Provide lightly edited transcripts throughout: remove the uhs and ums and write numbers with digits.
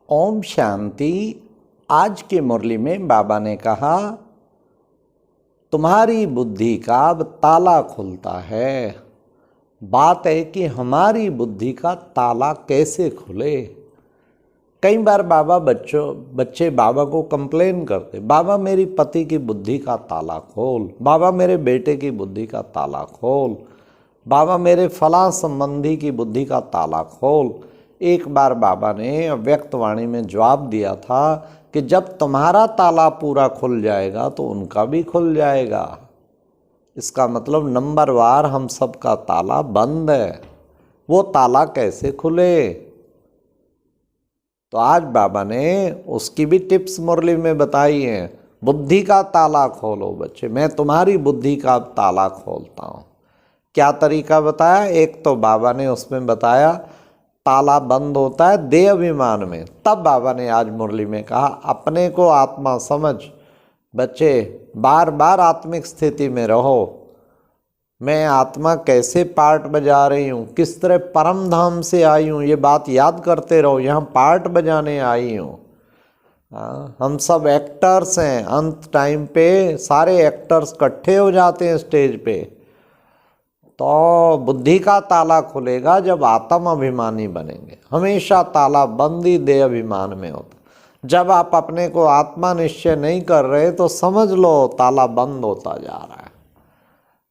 ओम शांति। आज की मुरली में बाबा ने कहा, तुम्हारी बुद्धि का अब ताला खुलता है। बात है कि हमारी बुद्धि का ताला कैसे खुले। कई बार बच्चे बाबा को कंप्लेन करते, बाबा मेरी पति की बुद्धि का ताला खोल, बाबा मेरे बेटे की बुद्धि का ताला खोल, बाबा मेरे फलां संबंधी की बुद्धि का ताला खोल। एक बार बाबा ने व्यक्त वाणी में जवाब दिया था कि जब तुम्हारा ताला पूरा खुल जाएगा तो उनका भी खुल जाएगा। इसका मतलब नंबरवार हम सबका ताला बंद है। वो ताला कैसे खुले? तो आज बाबा ने उसकी भी टिप्स मुरली में बताई हैं। बुद्धि का ताला खोलो बच्चे, मैं तुम्हारी बुद्धि का ताला खोलता हूँ। क्या तरीका बताया? एक तो बाबा ने उसमें बताया ताला बंद होता है देह अभिमान में। तब बाबा ने आज मुरली में कहा अपने को आत्मा समझ। बच्चे बार बार आत्मिक स्थिति में रहो। मैं आत्मा कैसे पार्ट बजा रही हूँ, किस तरह परम धाम से आई हूँ, ये बात याद करते रहो। यहाँ पार्ट बजाने आई हूँ। हम सब एक्टर्स हैं। अंत टाइम पे सारे एक्टर्स इकट्ठे हो जाते हैं स्टेज पे। तो बुद्धि का ताला खुलेगा जब आत्म अभिमानी बनेंगे। हमेशा ताला बंदी देह अभिमान में होता। जब आप अपने को आत्मा निश्चय नहीं कर रहे तो समझ लो ताला बंद होता जा रहा है।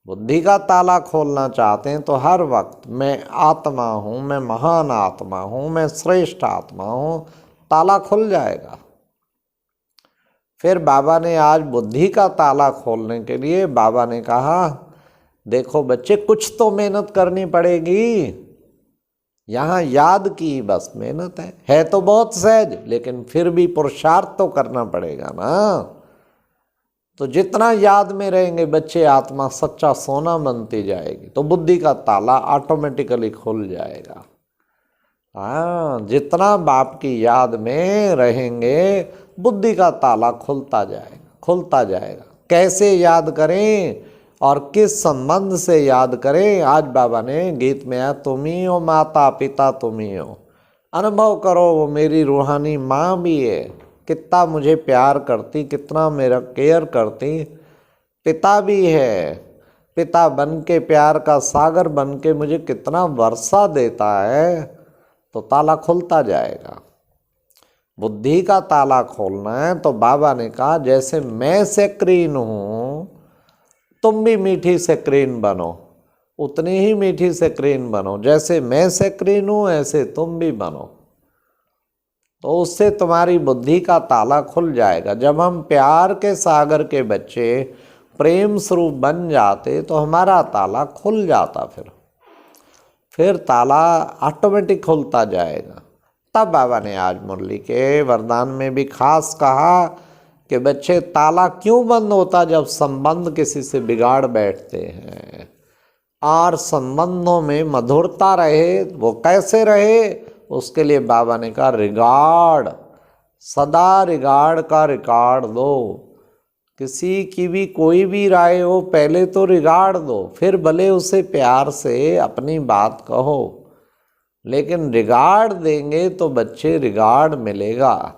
बुद्धि का ताला खोलना चाहते हैं तो हर वक्त मैं आत्मा हूँ, मैं महान आत्मा हूँ, मैं श्रेष्ठ आत्मा हूँ, ताला खुल जाएगा। फिर बाबा ने आज बुद्धि का ताला खोलने के लिए बाबा ने कहा देखो बच्चे, कुछ तो मेहनत करनी पड़ेगी। यहाँ याद की बस मेहनत है तो बहुत सहज, लेकिन फिर भी पुरुषार्थ तो करना पड़ेगा ना। तो जितना याद में रहेंगे बच्चे, आत्मा सच्चा सोना बनती जाएगी, तो बुद्धि का ताला ऑटोमेटिकली खुल जाएगा। हाँ, जितना बाप की याद में रहेंगे बुद्धि का ताला खुलता जाएगा। कैसे याद करें और किस संबंध से याद करें? आज बाबा ने गीत में आया, तुम ही हो माता पिता, तुम ही हो। अनुभव करो वो मेरी रूहानी माँ भी है, कितना मुझे प्यार करती, कितना मेरा केयर करती। पिता भी है, पिता बन के प्यार का सागर बन के मुझे कितना वर्षा देता है। तो ताला खुलता जाएगा। बुद्धि का ताला खोलना है तो बाबा ने कहा जैसे मैं सक्रीन हूँ, तुम भी मीठी सक्रीन बनो, उतनी ही मीठी सक्रीन बनो। जैसे मैं सक्रीन हूँ ऐसे तुम भी बनो, तो उससे तुम्हारी बुद्धि का ताला खुल जाएगा। जब हम प्यार के सागर के बच्चे प्रेम स्वरूप बन जाते तो हमारा ताला खुल जाता। फिर ताला ऑटोमेटिक खुलता जाएगा। तब बाबा ने आज मुरली के वरदान में भी खास कहा कि बच्चे ताला क्यों बंद होता? जब संबंध किसी से बिगाड़ बैठते हैं। और संबंधों में मधुरता रहे, वो कैसे रहे? उसके लिए बाबा ने कहा रिगार्ड, सदा रिगार्ड का रिकॉर्ड दो। किसी की भी कोई भी राय हो, पहले तो रिगार्ड दो, फिर भले उसे प्यार से अपनी बात कहो। लेकिन रिगार्ड देंगे तो बच्चे रिगार्ड मिलेगा।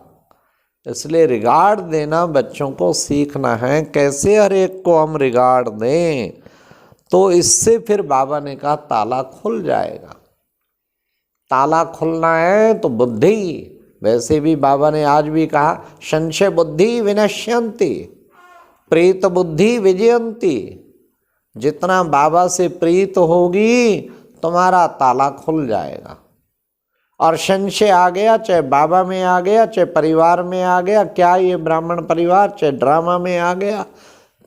इसलिए रिगार्ड देना बच्चों को सीखना है, कैसे हर एक को हम रिगार्ड दें। तो इससे फिर बाबा ने कहा ताला खुल जाएगा। ताला खुलना है तो बुद्धि, वैसे भी बाबा ने आज भी कहा संशय बुद्धि विनश्यंती, प्रीत बुद्धि विजयंती। जितना बाबा से प्रीत होगी तुम्हारा ताला खुल जाएगा। और संशय आ गया, चाहे बाबा में आ गया, चाहे परिवार में आ गया, क्या ये ब्राह्मण परिवार, चाहे ड्रामा में आ गया,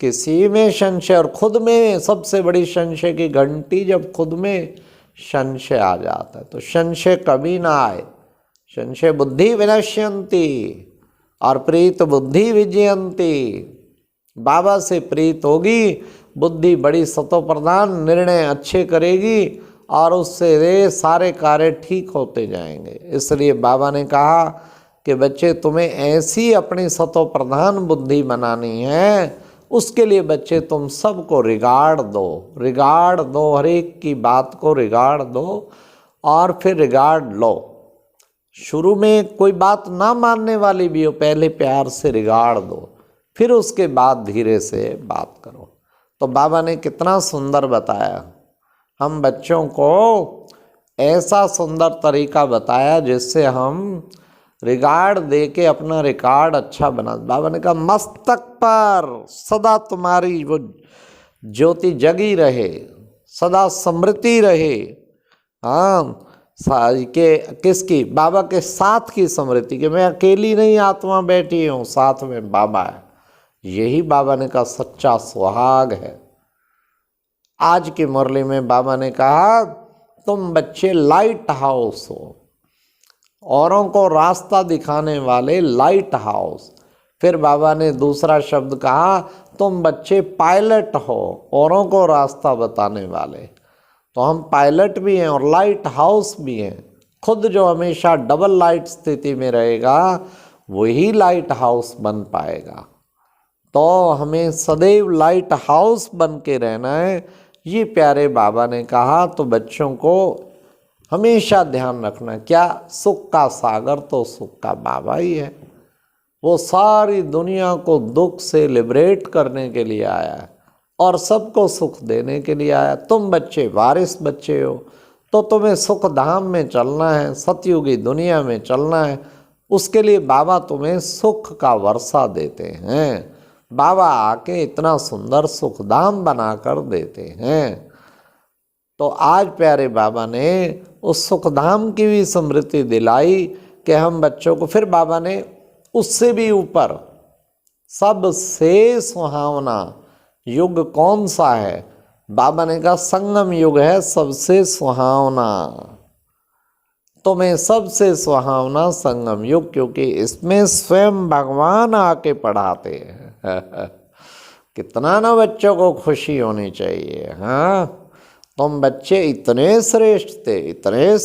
किसी में संशय। और खुद में सबसे बड़ी संशय की घंटी, जब खुद में संशय आ जाता है तो संशय कभी ना आए। संशय बुद्धि विनश्यंती और प्रीत बुद्धि विजयंती। बाबा से प्रीत होगी, बुद्धि बड़ी सतो प्रधान, निर्णय अच्छे करेगी और उससे वे सारे कार्य ठीक होते जाएंगे। इसलिए बाबा ने कहा कि बच्चे तुम्हें ऐसी अपनी सतो प्रधान बुद्धि बनानी है। उसके लिए बच्चे तुम सबको रिगार्ड दो, हर एक की बात को रिगार्ड दो और फिर रिगार्ड लो। शुरू में कोई बात ना मानने वाली भी हो, पहले प्यार से रिगाड़ दो, फिर उसके बाद धीरे से बात करो। तो बाबा ने कितना सुंदर बताया, हम बच्चों को ऐसा सुंदर तरीका बताया जिससे हम रिगार्ड दे के अपना रिकॉर्ड अच्छा बना। बाबा ने कहा मस्तक पर सदा तुम्हारी वो ज्योति जगी रहे, सदा स्मृति रहे। हाँ, के किसकी? बाबा के साथ की स्मृति, कि मैं अकेली नहीं आत्मा बैठी हूँ, साथ में बाबा है। यही बाबा ने कहा सच्चा सुहाग है। आज की मुरली में बाबा ने कहा तुम बच्चे लाइट हाउस हो, औरों को रास्ता दिखाने वाले लाइट हाउस। फिर बाबा ने दूसरा शब्द कहा तुम बच्चे पायलट हो, औरों को रास्ता बताने वाले। तो हम पायलट भी हैं और लाइट हाउस भी हैं। खुद जो हमेशा डबल लाइट स्थिति में रहेगा वही लाइट हाउस बन पाएगा। तो हमें सदैव लाइट हाउस बन के रहना है, ये प्यारे बाबा ने कहा। तो बच्चों को हमेशा ध्यान रखना, क्या सुख का सागर तो सुख का बाबा ही है। वो सारी दुनिया को दुख से लिबरेट करने के लिए आया है और सबको सुख देने के लिए आया। तुम बच्चे वारिस बच्चे हो, तो तुम्हें सुख धाम में चलना है, सतयुगी दुनिया में चलना है। उसके लिए बाबा तुम्हें सुख का वर्षा देते हैं। बाबा आके इतना सुंदर सुख धाम बना कर देते हैं। तो आज प्यारे बाबा ने उस सुखधाम की भी स्मृति दिलाई कि हम बच्चों को। फिर बाबा ने उससे भी ऊपर सबसे सुहावना युग कौन सा है? बाबा ने कहा संगम युग है सबसे सुहावना। तुम्हें सबसे सुहावना संगम युग, क्योंकि इसमें स्वयं भगवान आके पढ़ाते हैं। कितना ना बच्चों को खुशी होनी चाहिए। हाँ, तुम बच्चे इतने श्रेष्ठ थे, इतने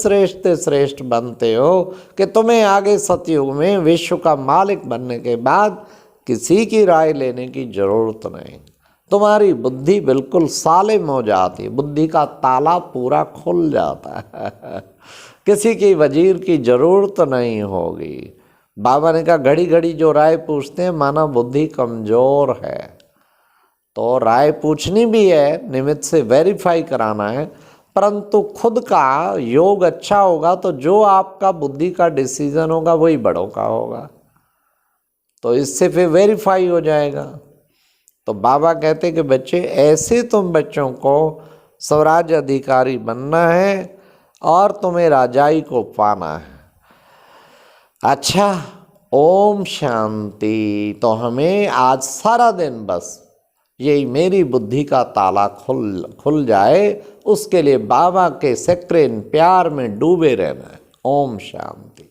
श्रेष्ठ बनते हो कि तुम्हें आगे सतयुग में विश्व का मालिक बनने के बाद किसी की राय लेने की जरूरत नहीं। तुम्हारी बुद्धि बिल्कुल सालिम हो जाती है, बुद्धि का ताला पूरा खुल जाता है। किसी की वजीर की जरूरत नहीं होगी। बाबा ने कहा घड़ी घड़ी जो राय पूछते हैं माना बुद्धि कमजोर है। तो राय पूछनी भी है, निमित्त से वेरीफाई कराना है, परंतु खुद का योग अच्छा होगा तो जो आपका बुद्धि का डिसीजन होगा वही बड़ों का होगा। तो इससे फिर वेरीफाई हो जाएगा। तो बाबा कहते कि बच्चे ऐसे तुम बच्चों को स्वराज्य अधिकारी बनना है और तुम्हें राजाई को पाना है। अच्छा, ओम शांति। तो हमें आज सारा दिन बस यही मेरी बुद्धि का ताला खुल जाए, उसके लिए बाबा के सेक्रेन प्यार में डूबे रहना है। ओम शांति।